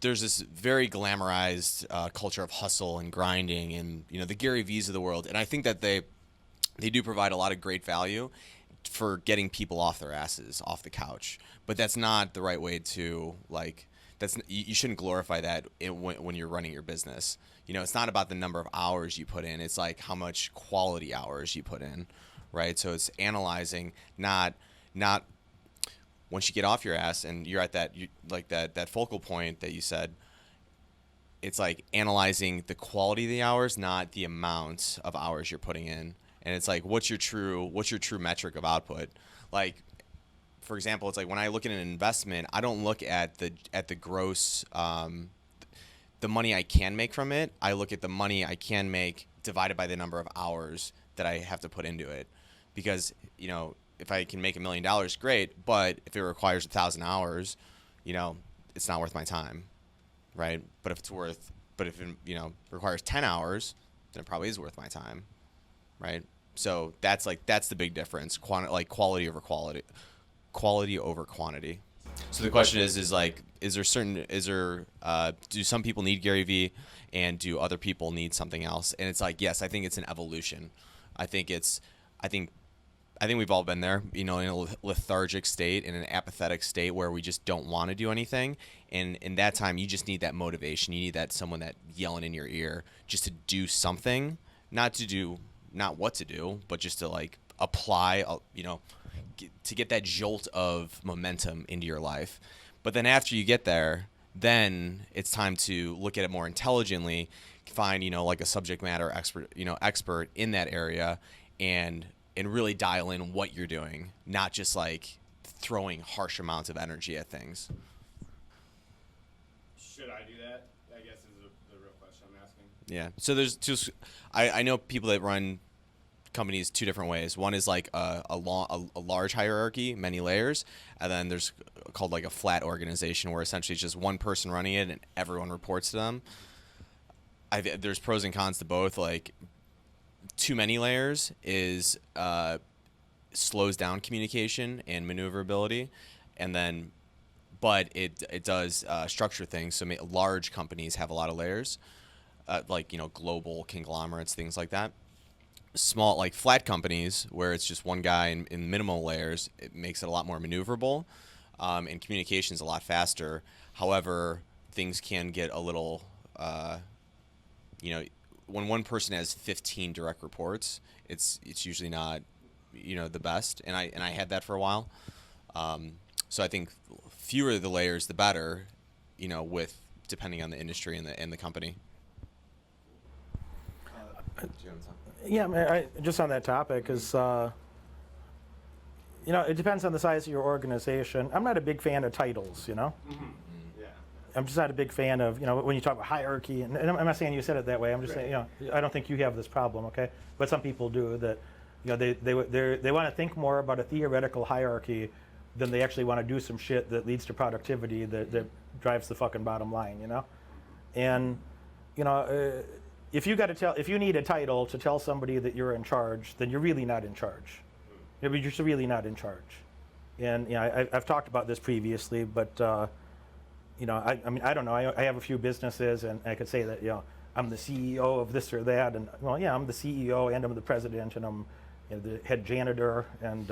there's this very glamorized culture of hustle and grinding, and the Gary V's of the world, and I think that they do provide a lot of great value for getting people off their asses, off the couch. But that's not the right way to you shouldn't glorify that when you're running your business. It's not about the number of hours you put in. It's like how much quality hours you put in, right? So it's analyzing, not once you get off your ass and you're at that focal point that you said. It's like analyzing the quality of the hours, not the amount of hours you're putting in. And it's like, what's your true metric of output? Like, for example, it's like when I look at an investment, I don't look at the gross, the money I can make from it. I look at the money I can make divided by the number of hours that I have to put into it. Because, if I can make $1 million, great. But if it requires 1,000 hours, it's not worth my time, right? But if it requires 10 hours, then it probably is worth my time, right? So that's the big difference. Quality over quality. Quality over quantity. So the question is do some people need Gary Vee and do other people need something else? And it's like, yes, I think it's an evolution. I think we've all been there, in a lethargic state, in an apathetic state where we just don't want to do anything. And in that time, you just need that motivation. You need that someone that yelling in your ear just to do something, not what to do, but just to apply, to get that jolt of momentum into your life. But then after you get there, then it's time to look at it more intelligently, find, like a subject matter expert in that area, and really dial in what you're doing, not just throwing harsh amounts of energy at things. Should I do that? I guess is the real question I'm asking. Yeah. So there's just, I know people that run companies two different ways. One is a large hierarchy, many layers, and then there's called a flat organization where essentially it's just one person running it and everyone reports to them. There's pros and cons to both. Too many layers is slows down communication and maneuverability, but it does structure things. So large companies have a lot of layers, global conglomerates, things like that. Small, flat companies where it's just one guy in minimal layers, it makes it a lot more maneuverable, and communication's a lot faster. However, things can get a little, when one person has 15 direct reports, it's usually not, the best. And I had that for a while. So I think fewer the layers, the better, with depending on the industry and the company. Yeah, just on that topic is, it depends on the size of your organization. I'm not a big fan of titles, Mm-hmm. Yeah. I'm just not a big fan of, when you talk about hierarchy, and I'm not saying you said it that way. I'm just saying, I don't think you have this problem, okay? But some people do that, they want to think more about a theoretical hierarchy than they actually want to do some shit that leads to productivity that drives the fucking bottom line, And, if you need a title to tell somebody that you're in charge, then you're really not in charge. You're just really not in charge. And I've talked about this previously, but I don't know. I have a few businesses, and I could say that I'm the CEO of this or that, and I'm the CEO and I'm the president and I'm the head janitor, and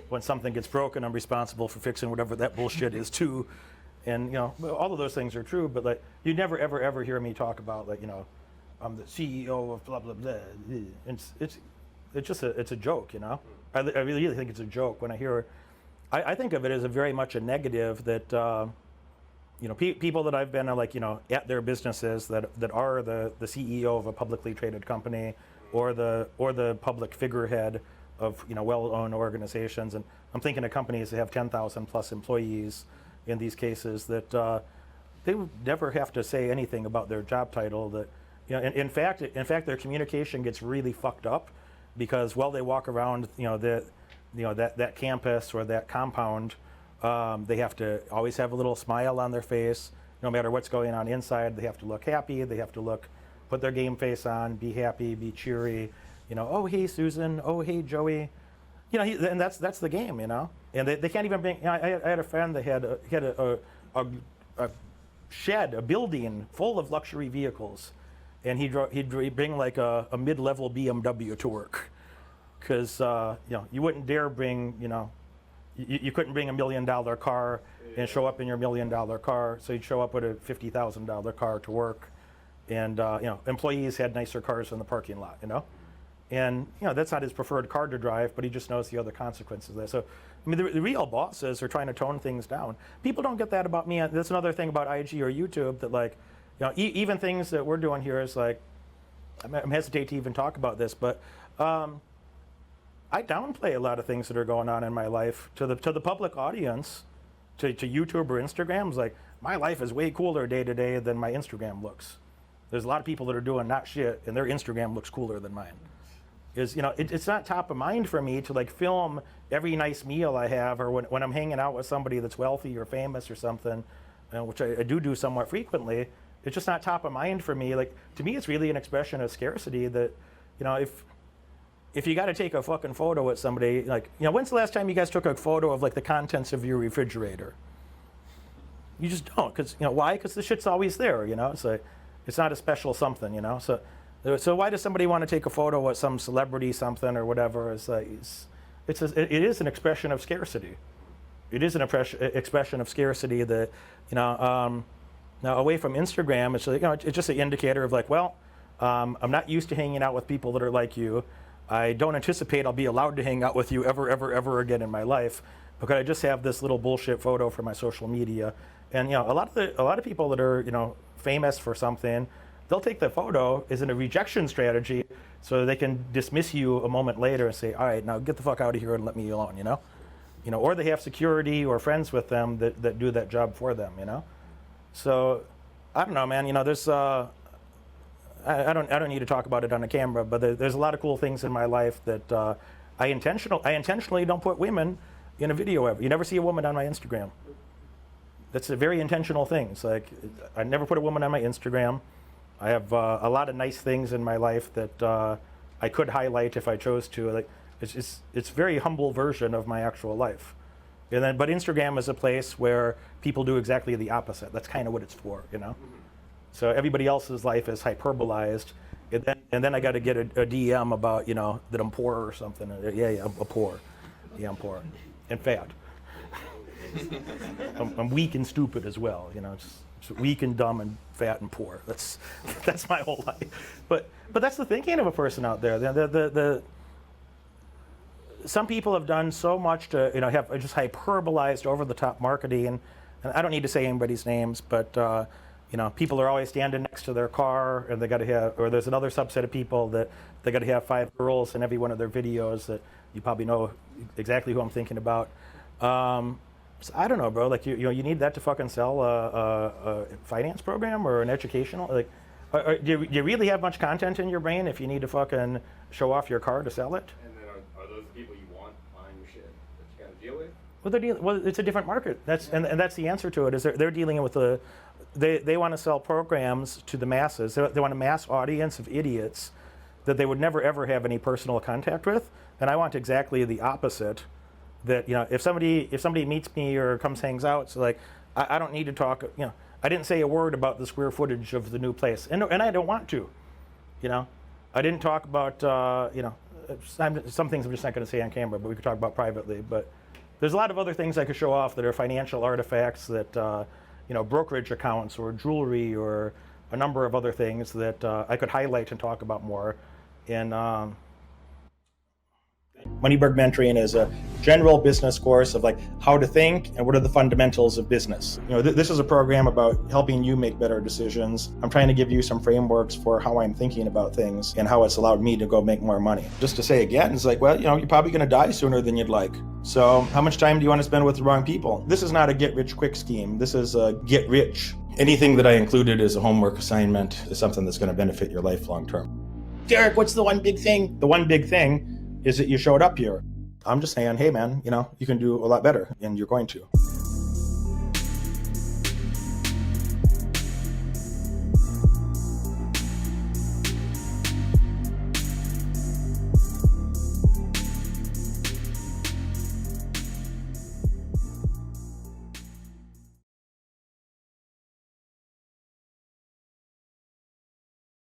when something gets broken, I'm responsible for fixing whatever that bullshit is too. And all of those things are true, but you never ever hear me talk about I'm the CEO of blah blah blah. It's just a joke, I really think it's a joke when I hear. I think of it as very much a negative that people that I've been at their businesses that are the CEO of a publicly traded company or the public figurehead of well-owned organizations, and I'm thinking of companies that have 10,000 plus employees in these cases that they would never have to say anything about their job title. That in fact, their communication gets really fucked up because while they walk around, that campus or that compound, they have to always have a little smile on their face, no matter what's going on inside. They have to look happy. They have to put their game face on, be happy, be cheery. Oh hey Susan, oh hey Joey, and that's the game, And they can't even bring. I had a friend that had a shed, a building full of luxury vehicles, and he'd bring like a mid-level BMW to work, because you wouldn't dare bring, you couldn't bring $1 million car and show up in your $1 million car, so you'd show up with a $50,000 car to work, and employees had nicer cars in the parking lot, and that's not his preferred car to drive, but he just knows the other consequences there. So I mean, the real bosses are trying to tone things down. People don't get that about me. That's another thing about IG or YouTube, that like, even things that we're doing here is like, I'm hesitate to even talk about this, but I downplay a lot of things that are going on in my life to the public audience, to YouTube or Instagram. It's like, my life is way cooler day to day than my Instagram looks. There's a lot of people that are doing not shit, and their Instagram looks cooler than mine. It's not top of mind for me to like film every nice meal I have, or when I'm hanging out with somebody that's wealthy or famous or something, which I do somewhat frequently. It's just not top of mind for me. Like, to me, it's really an expression of scarcity that, if you got to take a fucking photo with somebody, like, when's the last time you guys took a photo of like the contents of your refrigerator? You just don't, because why? Because the shit's always there. It's like, it's not a special something. So why does somebody want to take a photo with some celebrity something or whatever? It's like, it is an expression of scarcity. It is an expression of scarcity that, now away from Instagram, it's like, it's just an indicator of like, well, I'm not used to hanging out with people that are like you. I don't anticipate I'll be allowed to hang out with you ever again in my life, because I just have this little bullshit photo for my social media. And a lot of people that are famous for something, they'll take the photo as in a rejection strategy, so they can dismiss you a moment later and say, all right, now get the fuck out of here and let me alone, or they have security or friends with them that do that job for them, So I don't know, man. There's I don't need to talk about it on a camera, but there's a lot of cool things in my life that I intentionally don't put women in a video ever. You never see a woman on my Instagram. That's a very intentional thing. It's like, I never put a woman on my Instagram. I have a lot of nice things in my life that I could highlight if I chose to. Like, it's a very humble version of my actual life. But Instagram is a place where people do exactly the opposite. That's kind of what it's for, So everybody else's life is hyperbolized, and then I got to get a DM about, that I'm poor or something. Yeah, I'm poor. Yeah, I'm poor and fat. I'm weak and stupid as well, just weak and dumb and fat and poor. That's my whole life. But that's the thinking of a person out there. Some people have done so much to have just hyperbolized over the top marketing, and I don't need to say anybody's names, but people are always standing next to their car, and they got to have, or there's another subset of people that they got to have 5 girls in every one of their videos. That you probably know exactly who I'm thinking about. So I don't know, bro. Like, you need that to fucking sell a finance program or an educational. Like, do you really have much content in your brain if you need to fucking show off your car to sell it? And then are those the people you want buying your shit that you got to deal with? Well, it's a different market. And that's the answer to it. Is they're dealing with they want to sell programs to the masses. They want a mass audience of idiots that they would never ever have any personal contact with. And I want exactly the opposite. That if somebody meets me or comes hangs out, it's like I don't need to talk. I didn't say a word about the square footage of the new place, and I don't want to. I didn't talk about some things I'm just not going to say on camera, but we could talk about privately. But there's a lot of other things I could show off that are financial artifacts, that brokerage accounts or jewelry or a number of other things that I could highlight and talk about more. And Moneyberg Mentoring is a general business course of like how to think and what are the fundamentals of business. This is a program about helping you make better decisions. I'm trying to give you some frameworks for how I'm thinking about things and how it's allowed me to go make more money. Just to say again, it's like, well, you're probably going to die sooner than you'd like. So how much time do you want to spend with the wrong people? This is not a get rich quick scheme. This is a get rich. Anything that I included as a homework assignment is something that's going to benefit your life long term. Derek, what's the one big thing? The one big thing is that you showed up here. I'm just saying, hey man, you can do a lot better, and you're going to.